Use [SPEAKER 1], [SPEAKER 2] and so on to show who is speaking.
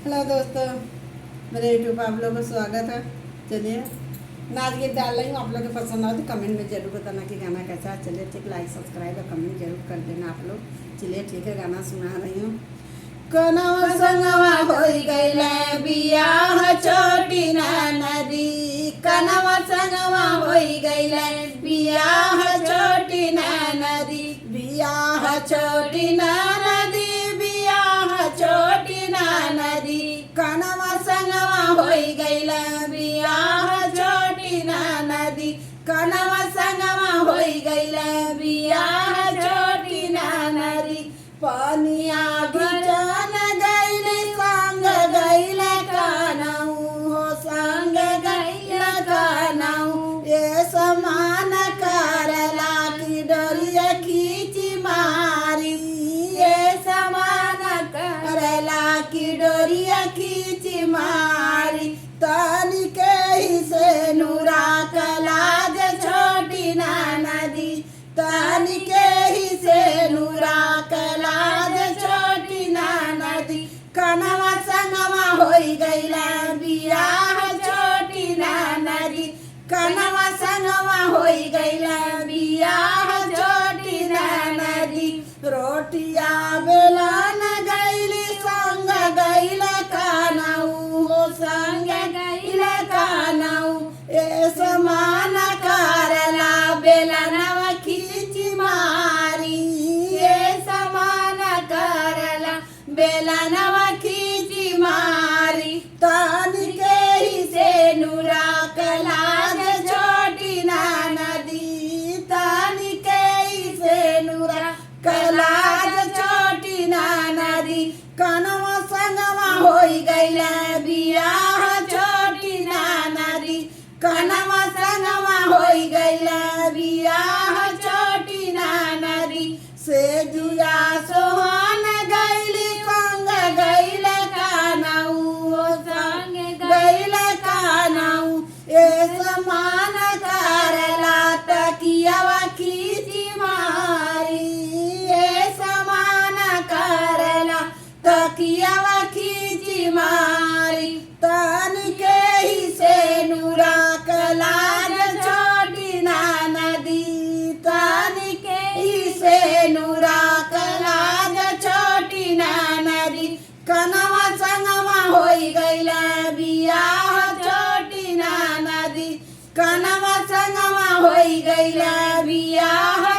[SPEAKER 1] Hello दोस्तों, मेरे YouTube आप लोगों को स्वागत है। चलिए नाच गीत डाल रही हूँ, आप लोग को पसंद आओ तो कमेंट में जरूर बताना कि गाना कैसा है। चलिए ठीक, लाइक सब्सक्राइब और कमेंट जरूर कर देना आप लोग। चलिए ठीक है, गाना सुना रही हूँ। कनवा संगवा होई गइले बियाह छोटी ना नदी, कनवा संगवा होई गइले बियाह छोटी ना नदी, बियाह छोटी ना नदी, बियाह छोटी ना नदी, कनवा संगवा होई गइले बियाह छोटी ना नदी, कनवा संगवा होई गइले बियाह छोटी ना नदी, पनिया बिचान गइले संग गइले कानऊ हो, संग गइले कानऊ, ये समान करला की डोरिया खींची मारी, ये समान करला की डोरिया खींची मारी, तनी के ही से नूरा कलाज छोटी ना नदी, तनी के ही से नूरा कलाज छोटी ना नदी, कनवा संगवा होई गइला बियाह छोटी ना नदी, कनवा संगवा होई गइला बियाह छोटी ना नदी, रोटिया बेलन गइली संग गइला कानऊ हो, संग गइला कानऊ, ए समान करला बेलनवा खींची मारी, ए समान करला बेलनवा खींची मारी, तनी के ही से नूरा कलाज छोटी ना नदी, तनी के ही से नूरा कलाज छोटी ना नदी, कनवा संगवा होई गइला बियाह छोटी ना नदी, कनवा संगवा होई गइला बियाह छोटी ना नदी, से जुया सोहन गइली संग गइला कानऊ हो, संग गइला कानऊ, ए समान करला तकियावा खींची मारी, ए समान करला तकियावा खींची मारी, तनी के ही से नूरा कलाज छोटी ना नदी, तनी के ही से नूरा कलाज छोटी ना नदी, कनवा संगवा होई गइला बियाह छोटी ना नदी, कनवा संगवा होई गइला बियाह